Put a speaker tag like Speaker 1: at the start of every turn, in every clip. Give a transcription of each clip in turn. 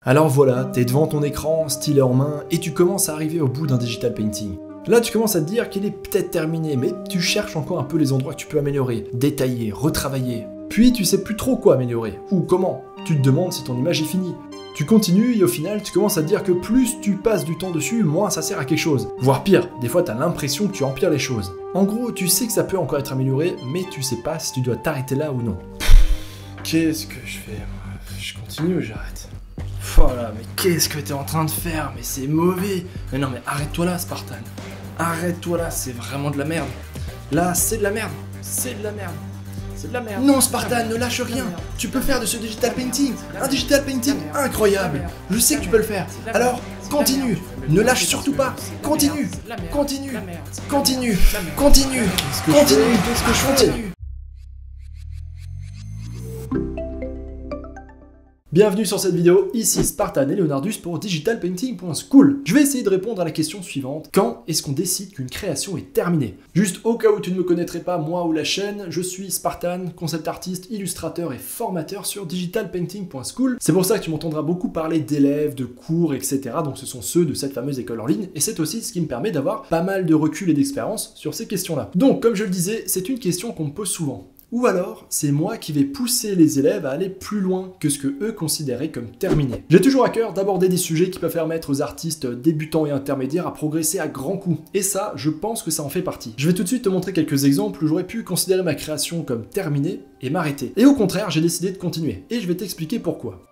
Speaker 1: Alors voilà, t'es devant ton écran, stylet en main, et tu commences à arriver au bout d'un digital painting. Là, tu commences à te dire qu'il est peut-être terminé, mais tu cherches encore un peu les endroits que tu peux améliorer, détailler, retravailler. Puis tu sais plus trop quoi améliorer, ou comment. Tu te demandes si ton image est finie. Tu continues et au final, tu commences à te dire que plus tu passes du temps dessus, moins ça sert à quelque chose. Voire pire, des fois t'as l'impression que tu empires les choses. En gros, tu sais que ça peut encore être amélioré, mais tu sais pas si tu dois t'arrêter là ou non.
Speaker 2: Qu'est-ce que je fais? Je continue ou j'arrête? Voilà, mais qu'est-ce que t'es en train de faire? Mais c'est mauvais! Mais non, mais arrête-toi là, Spartan! Arrête-toi là, c'est vraiment de la merde! Là, c'est de la merde! C'est de la merde! C'est de la merde!
Speaker 1: Non, Spartan, ne lâche rien! Tu peux faire de ce digital painting un digital painting incroyable! Je sais que tu peux le faire! Alors, continue! Ne lâche surtout pas! Continue! Continue! Continue! Continue! Continue! Qu'est-ce que je fais? Bienvenue sur cette vidéo, ici Spartan et Leonardus pour digitalpainting.school. Je vais essayer de répondre à la question suivante. Quand est-ce qu'on décide qu'une création est terminée? Juste au cas où tu ne me connaîtrais pas, moi ou la chaîne, je suis Spartan, concept artiste, illustrateur et formateur sur digitalpainting.school. C'est pour ça que tu m'entendras beaucoup parler d'élèves, de cours, etc. Donc ce sont ceux de cette fameuse école en ligne et c'est aussi ce qui me permet d'avoir pas mal de recul et d'expérience sur ces questions-là. Donc comme je le disais, c'est une question qu'on me pose souvent. Ou alors, c'est moi qui vais pousser les élèves à aller plus loin que ce que eux considéraient comme terminé. J'ai toujours à cœur d'aborder des sujets qui peuvent permettre aux artistes débutants et intermédiaires à progresser à grands coups. Et ça, je pense que ça en fait partie. Je vais tout de suite te montrer quelques exemples où j'aurais pu considérer ma création comme terminée et m'arrêter. Et au contraire, j'ai décidé de continuer. Et je vais t'expliquer pourquoi.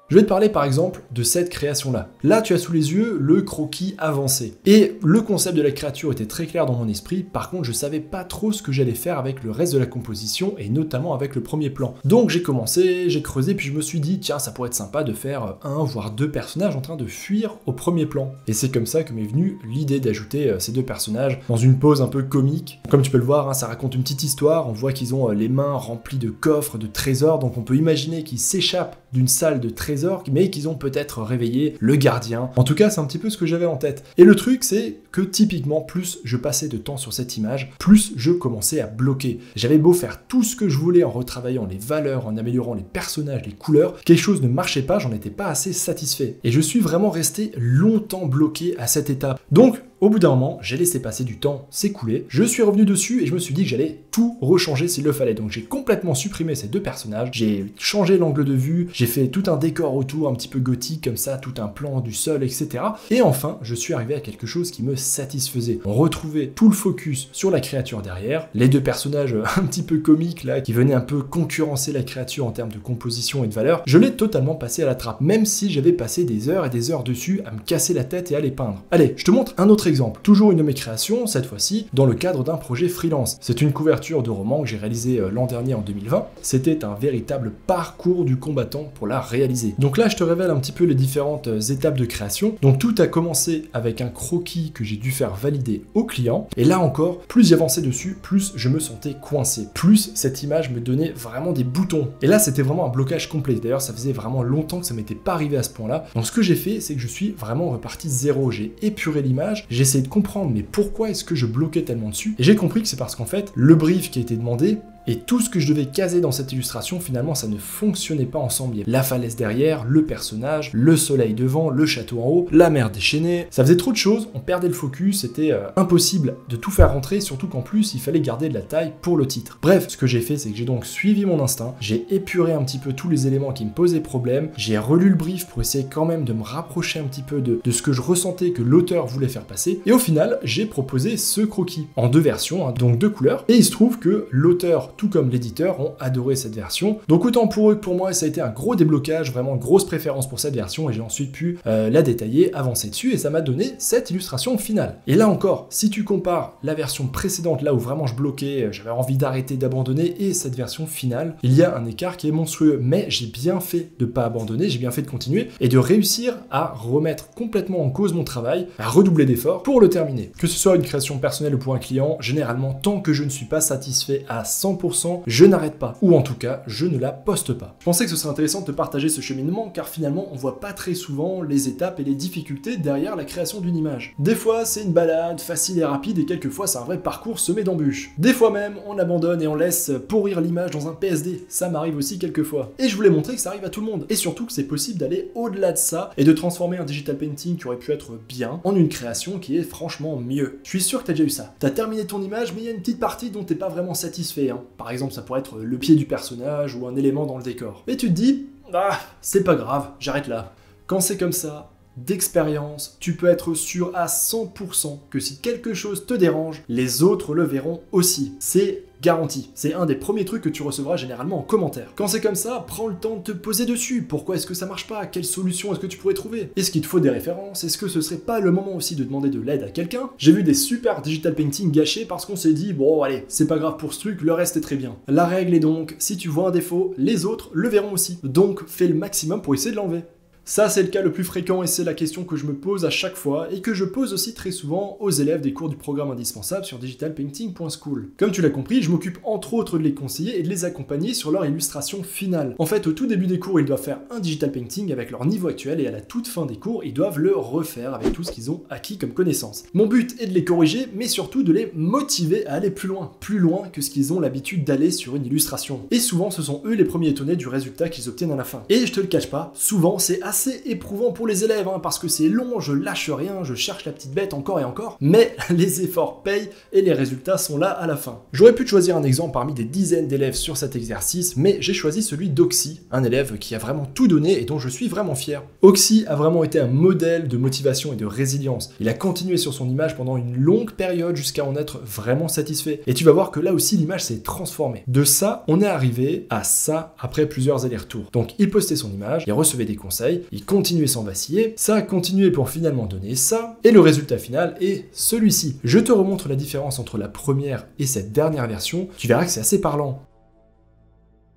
Speaker 1: Je vais te parler par exemple de cette création-là. Là, tu as sous les yeux le croquis avancé. Et le concept de la créature était très clair dans mon esprit, par contre je savais pas trop ce que j'allais faire avec le reste de la composition, et notamment avec le premier plan. Donc j'ai commencé, j'ai creusé, puis je me suis dit, tiens, ça pourrait être sympa de faire un, voire deux personnages en train de fuir au premier plan. Et c'est comme ça que m'est venue l'idée d'ajouter ces deux personnages dans une pose un peu comique. Comme tu peux le voir, hein, ça raconte une petite histoire, on voit qu'ils ont les mains remplies de coffres, de trésors, donc on peut imaginer qu'ils s'échappent d'une salle de trésors, mais qu'ils ont peut-être réveillé le gardien. En tout cas, c'est un petit peu ce que j'avais en tête. Et le truc, c'est que typiquement, plus je passais de temps sur cette image, plus je commençais à bloquer. J'avais beau faire tout ce que je voulais en retravaillant les valeurs, en améliorant les personnages, les couleurs, quelque chose ne marchait pas, j'en étais pas assez satisfait. Et je suis vraiment resté longtemps bloqué à cette étape. Donc, au bout d'un moment, j'ai laissé passer du temps s'écouler, je suis revenu dessus et je me suis dit que j'allais tout rechanger s'il le fallait. Donc j'ai complètement supprimé ces deux personnages, j'ai changé l'angle de vue, j'ai fait tout un décor autour un petit peu gothique comme ça, tout un plan du sol, etc. Et enfin, je suis arrivé à quelque chose qui me satisfaisait. On retrouvait tout le focus sur la créature derrière, les deux personnages un petit peu comiques là, qui venaient un peu concurrencer la créature en termes de composition et de valeur, je l'ai totalement passé à la trappe, même si j'avais passé des heures et des heures dessus à me casser la tête et à les peindre. Allez, je te montre un autre exemple, toujours une de mes créations, cette fois-ci dans le cadre d'un projet freelance. C'est une couverture de roman que j'ai réalisée l'an dernier en 2020. C'était un véritable parcours du combattant pour la réaliser. Donc là, je te révèle un petit peu les différentes étapes de création. Donc tout a commencé avec un croquis que j'ai dû faire valider au client. Et là encore, plus j'avançais dessus, plus je me sentais coincé. Plus cette image me donnait vraiment des boutons. Et là, c'était vraiment un blocage complet. D'ailleurs, ça faisait vraiment longtemps que ça m'était pas arrivé à ce point-là. Donc ce que j'ai fait, c'est que je suis vraiment reparti zéro. J'ai épuré l'image, j'ai essayé de comprendre mais pourquoi est-ce que je bloquais tellement dessus, et j'ai compris que c'est parce qu'en fait le brief qui a été demandé et tout ce que je devais caser dans cette illustration, finalement, ça ne fonctionnait pas ensemble. Il y avait la falaise derrière, le personnage, le soleil devant, le château en haut, la mer déchaînée. Ça faisait trop de choses, on perdait le focus, c'était impossible de tout faire rentrer, surtout qu'en plus, il fallait garder de la taille pour le titre. Bref, ce que j'ai fait, c'est que j'ai donc suivi mon instinct, j'ai épuré un petit peu tous les éléments qui me posaient problème, j'ai relu le brief pour essayer quand même de me rapprocher un petit peu de ce que je ressentais que l'auteur voulait faire passer, et au final, j'ai proposé ce croquis en deux versions, hein, donc deux couleurs, et il se trouve que l'auteur tout comme l'éditeur, ont adoré cette version. Donc autant pour eux que pour moi, ça a été un gros déblocage, vraiment grosse préférence pour cette version, et j'ai ensuite pu la détailler, avancer dessus, et ça m'a donné cette illustration finale. Et là encore, si tu compares la version précédente, là où vraiment je bloquais, j'avais envie d'arrêter, d'abandonner, et cette version finale, il y a un écart qui est monstrueux, mais j'ai bien fait de pas abandonner, j'ai bien fait de continuer, et de réussir à remettre complètement en cause mon travail, à redoubler d'efforts pour le terminer. Que ce soit une création personnelle ou pour un client, généralement, tant que je ne suis pas satisfait à 100% 100%, je n'arrête pas. Ou en tout cas, je ne la poste pas. Je pensais que ce serait intéressant de te partager ce cheminement car finalement, on voit pas très souvent les étapes et les difficultés derrière la création d'une image. Des fois, c'est une balade facile et rapide et quelquefois, c'est un vrai parcours semé d'embûches. Des fois même, on abandonne et on laisse pourrir l'image dans un PSD. Ça m'arrive aussi quelquefois. Et je voulais montrer que ça arrive à tout le monde. Et surtout que c'est possible d'aller au-delà de ça et de transformer un digital painting qui aurait pu être bien en une création qui est franchement mieux. Je suis sûr que t'as déjà eu ça. T'as terminé ton image, mais il y a une petite partie dont t'es pas vraiment satisfait. Par exemple, ça pourrait être le pied du personnage ou un élément dans le décor. Et tu te dis, ah, c'est pas grave, j'arrête là. Quand c'est comme ça, d'expérience, tu peux être sûr à 100% que si quelque chose te dérange, les autres le verront aussi. C'est garanti. C'est un des premiers trucs que tu recevras généralement en commentaire. Quand c'est comme ça, prends le temps de te poser dessus. Pourquoi est-ce que ça marche pas? Quelle solution est-ce que tu pourrais trouver? Est-ce qu'il te faut des références? Est-ce que ce serait pas le moment aussi de demander de l'aide à quelqu'un? J'ai vu des super digital painting gâchés parce qu'on s'est dit, bon allez, c'est pas grave pour ce truc, le reste est très bien. La règle est donc, si tu vois un défaut, les autres le verront aussi. Donc fais le maximum pour essayer de l'enlever. Ça, c'est le cas le plus fréquent et c'est la question que je me pose à chaque fois et que je pose aussi très souvent aux élèves des cours du programme indispensable sur digitalpainting.school. Comme tu l'as compris, je m'occupe entre autres de les conseiller et de les accompagner sur leur illustration finale. En fait, au tout début des cours, ils doivent faire un digital painting avec leur niveau actuel et à la toute fin des cours, ils doivent le refaire avec tout ce qu'ils ont acquis comme connaissances. Mon but est de les corriger, mais surtout de les motiver à aller plus loin que ce qu'ils ont l'habitude d'aller sur une illustration. Et souvent, ce sont eux les premiers étonnés du résultat qu'ils obtiennent à la fin. Et je te le cache pas, souvent c'est assez éprouvant pour les élèves, parce que c'est long, je lâche rien, je cherche la petite bête encore et encore, mais les efforts payent et les résultats sont là à la fin. J'aurais pu te choisir un exemple parmi des dizaines d'élèves sur cet exercice, mais j'ai choisi celui d'Oxy, un élève qui a vraiment tout donné et dont je suis vraiment fier. Oxy a vraiment été un modèle de motivation et de résilience. Il a continué sur son image pendant une longue période jusqu'à en être vraiment satisfait. Et tu vas voir que là aussi l'image s'est transformée. De ça, on est arrivé à ça après plusieurs allers-retours. Donc il postait son image, il recevait des conseils, il continuait sans vaciller, ça a continué pour finalement donner ça, et le résultat final est celui-ci. Je te remontre la différence entre la première et cette dernière version, tu verras que c'est assez parlant.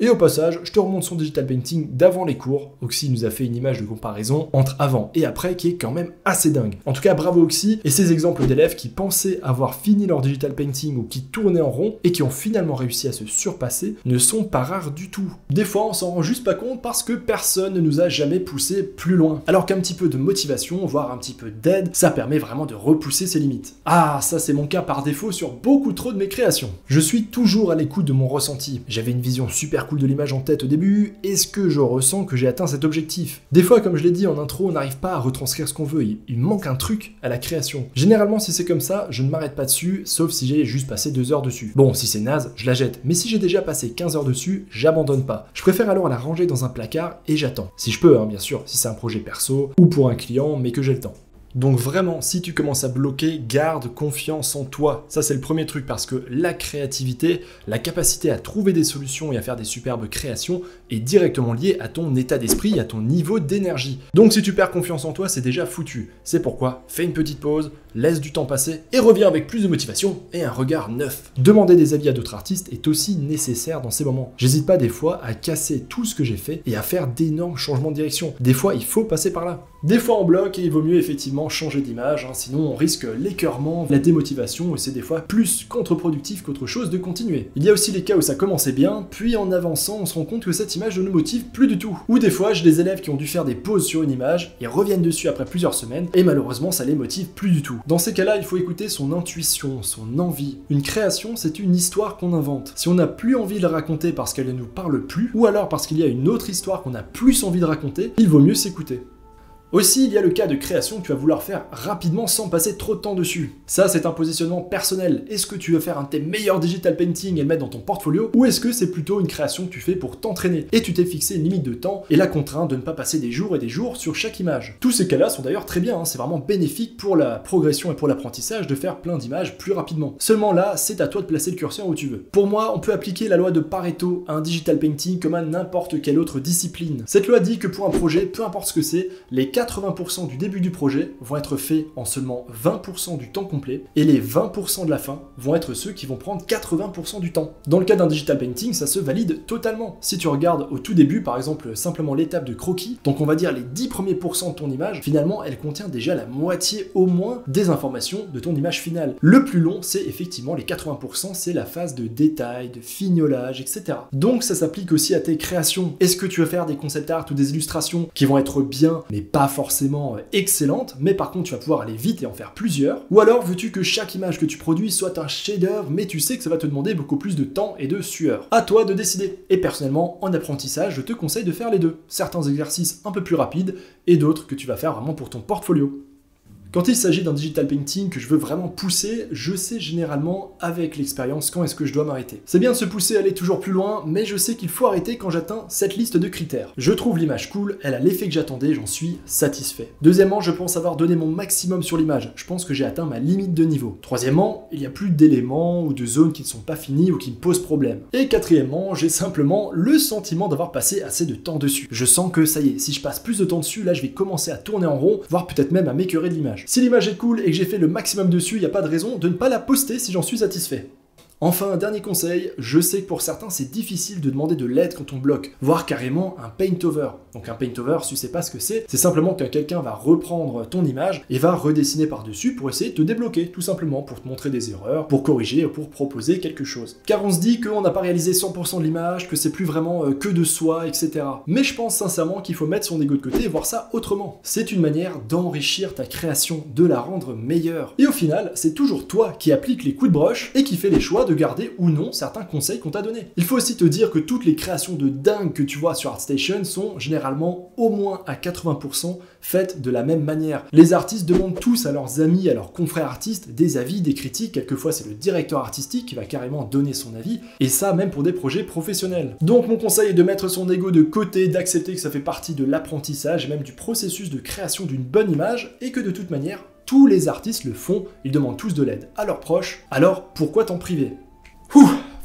Speaker 1: Et au passage, je te remonte son digital painting d'avant les cours. Oxy nous a fait une image de comparaison entre avant et après qui est quand même assez dingue. En tout cas, bravo Oxy et ces exemples d'élèves qui pensaient avoir fini leur digital painting ou qui tournaient en rond et qui ont finalement réussi à se surpasser ne sont pas rares du tout. Des fois, on s'en rend juste pas compte parce que personne ne nous a jamais poussé plus loin. Alors qu'un petit peu de motivation, voire un petit peu d'aide, ça permet vraiment de repousser ses limites. Ah, ça c'est mon cas par défaut sur beaucoup trop de mes créations. Je suis toujours à l'écoute de mon ressenti. J'avais une vision super cool de l'image en tête au début, est-ce que je ressens que j'ai atteint cet objectif? Des fois, comme je l'ai dit en intro, on n'arrive pas à retranscrire ce qu'on veut, il manque un truc à la création. Généralement, si c'est comme ça, je ne m'arrête pas dessus, sauf si j'ai juste passé 2 heures dessus. Bon, si c'est naze, je la jette, mais si j'ai déjà passé 15 heures dessus, j'abandonne pas. Je préfère alors la ranger dans un placard et j'attends. Si je peux, bien sûr, si c'est un projet perso, ou pour un client, mais que j'ai le temps. Donc vraiment, si tu commences à bloquer, garde confiance en toi. Ça, c'est le premier truc parce que la créativité, la capacité à trouver des solutions et à faire des superbes créations est directement liée à ton état d'esprit, à ton niveau d'énergie. Donc si tu perds confiance en toi, c'est déjà foutu. C'est pourquoi, fais une petite pause, laisse du temps passer et reviens avec plus de motivation et un regard neuf. Demander des avis à d'autres artistes est aussi nécessaire dans ces moments. J'hésite pas des fois à casser tout ce que j'ai fait et à faire d'énormes changements de direction. Des fois, il faut passer par là. Des fois, on bloque et il vaut mieux effectivement changer d'image, sinon on risque l'écœurement, la démotivation et c'est des fois plus contre-productif qu'autre chose de continuer. Il y a aussi les cas où ça commençait bien, puis en avançant, on se rend compte que cette image ne nous motive plus du tout. Ou des fois, j'ai des élèves qui ont dû faire des pauses sur une image et reviennent dessus après plusieurs semaines et malheureusement, ça les motive plus du tout. Dans ces cas-là, il faut écouter son intuition, son envie. Une création, c'est une histoire qu'on invente. Si on n'a plus envie de la raconter parce qu'elle ne nous parle plus, ou alors parce qu'il y a une autre histoire qu'on a plus envie de raconter, il vaut mieux s'écouter. Aussi, il y a le cas de création que tu vas vouloir faire rapidement sans passer trop de temps dessus. Ça, c'est un positionnement personnel. Est-ce que tu veux faire un de tes meilleurs digital painting et le mettre dans ton portfolio, ou est-ce que c'est plutôt une création que tu fais pour t'entraîner et tu t'es fixé une limite de temps et la contrainte de ne pas passer des jours et des jours sur chaque image. Tous ces cas-là sont d'ailleurs très bien, c'est vraiment bénéfique pour la progression et pour l'apprentissage de faire plein d'images plus rapidement. Seulement là, c'est à toi de placer le curseur où tu veux. Pour moi, on peut appliquer la loi de Pareto à un digital painting comme à n'importe quelle autre discipline. Cette loi dit que pour un projet, peu importe ce que c'est, les 4 80% du début du projet vont être faits en seulement 20% du temps complet, et les 20% de la fin vont être ceux qui vont prendre 80% du temps. Dans le cas d'un digital painting, ça se valide totalement. Si tu regardes au tout début, par exemple, simplement l'étape de croquis, donc on va dire les 10 premiers pourcents de ton image, finalement, elle contient déjà la moitié au moins des informations de ton image finale. Le plus long, c'est effectivement les 80%, c'est la phase de détail, de fignolage, etc. Donc ça s'applique aussi à tes créations. Est-ce que tu veux faire des concept art ou des illustrations qui vont être bien, mais pas forcément excellentes, mais par contre tu vas pouvoir aller vite et en faire plusieurs? Ou alors veux-tu que chaque image que tu produis soit un chef-d'œuvre, mais tu sais que ça va te demander beaucoup plus de temps et de sueur? À toi de décider. Et personnellement, en apprentissage, je te conseille de faire les deux. Certains exercices un peu plus rapides et d'autres que tu vas faire vraiment pour ton portfolio. Quand il s'agit d'un digital painting que je veux vraiment pousser, je sais généralement avec l'expérience quand est-ce que je dois m'arrêter. C'est bien de se pousser à aller toujours plus loin, mais je sais qu'il faut arrêter quand j'atteins cette liste de critères. Je trouve l'image cool, elle a l'effet que j'attendais, j'en suis satisfait. Deuxièmement, je pense avoir donné mon maximum sur l'image. Je pense que j'ai atteint ma limite de niveau. Troisièmement, il n'y a plus d'éléments ou de zones qui ne sont pas finies ou qui me posent problème. Et quatrièmement, j'ai simplement le sentiment d'avoir passé assez de temps dessus. Je sens que ça y est, si je passe plus de temps dessus, là je vais commencer à tourner en rond, voire peut-être même à m'écœurer de l'image. Si l'image est cool et que j'ai fait le maximum dessus, il n'y a pas de raison de ne pas la poster si j'en suis satisfait. Enfin, un dernier conseil, je sais que pour certains c'est difficile de demander de l'aide quand on bloque, voire carrément un paint-over. Donc un paint-over, si tu sais pas ce que c'est simplement que quelqu'un va reprendre ton image et va redessiner par-dessus pour essayer de te débloquer, tout simplement, pour te montrer des erreurs, pour corriger, pour proposer quelque chose. Car on se dit qu'on n'a pas réalisé 100% de l'image, que c'est plus vraiment que de soi, etc. Mais je pense sincèrement qu'il faut mettre son ego de côté et voir ça autrement. C'est une manière d'enrichir ta création, de la rendre meilleure. Et au final, c'est toujours toi qui appliques les coups de broche et qui fais les choix de garder ou non certains conseils qu'on t'a donnés. Il faut aussi te dire que toutes les créations de dingue que tu vois sur ArtStation sont généralement au moins à 80% faites de la même manière. Les artistes demandent tous à leurs amis, à leurs confrères artistes des avis, des critiques, quelquefois c'est le directeur artistique qui va carrément donner son avis, et ça même pour des projets professionnels. Donc mon conseil est de mettre son ego de côté, d'accepter que ça fait partie de l'apprentissage et même du processus de création d'une bonne image, et que de toute manière, tous les artistes le font, ils demandent tous de l'aide à leurs proches, alors pourquoi t'en priver?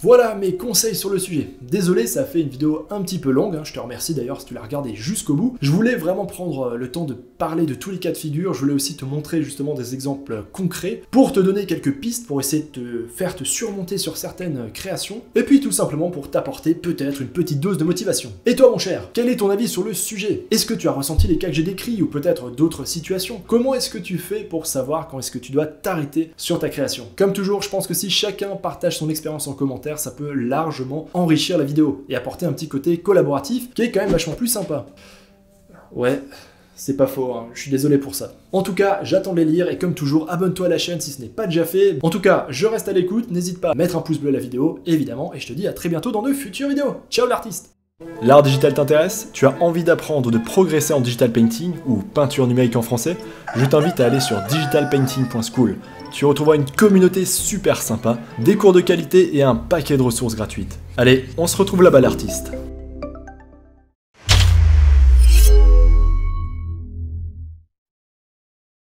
Speaker 1: Voilà mes conseils sur le sujet. Désolé, ça fait une vidéo un petit peu longue, je te remercie d'ailleurs si tu l'as regardé jusqu'au bout. Je voulais vraiment prendre le temps de parler de tous les cas de figure, je voulais aussi te montrer justement des exemples concrets pour te donner quelques pistes pour essayer de te faire te surmonter sur certaines créations, et puis tout simplement pour t'apporter peut-être une petite dose de motivation. Et toi mon cher, quel est ton avis sur le sujet? Est-ce que tu as ressenti les cas que j'ai décrits ou peut-être d'autres situations? Comment est-ce que tu fais pour savoir quand est-ce que tu dois t'arrêter sur ta création? Comme toujours, je pense que si chacun partage son expérience en commentaire, ça peut largement enrichir la vidéo et apporter un petit côté collaboratif qui est quand même vachement plus sympa. Ouais, c'est pas faux, je suis désolé pour ça. En tout cas, j'attends de les lire et comme toujours, abonne-toi à la chaîne si ce n'est pas déjà fait. En tout cas, je reste à l'écoute, n'hésite pas à mettre un pouce bleu à la vidéo, évidemment, et je te dis à très bientôt dans de futures vidéos. Ciao l'artiste! L'art digital t'intéresse? Tu as envie d'apprendre, de progresser en digital painting ou peinture numérique en français? Je t'invite à aller sur digitalpainting.school. Tu retrouveras une communauté super sympa, des cours de qualité et un paquet de ressources gratuites. Allez, on se retrouve là-bas l'artiste.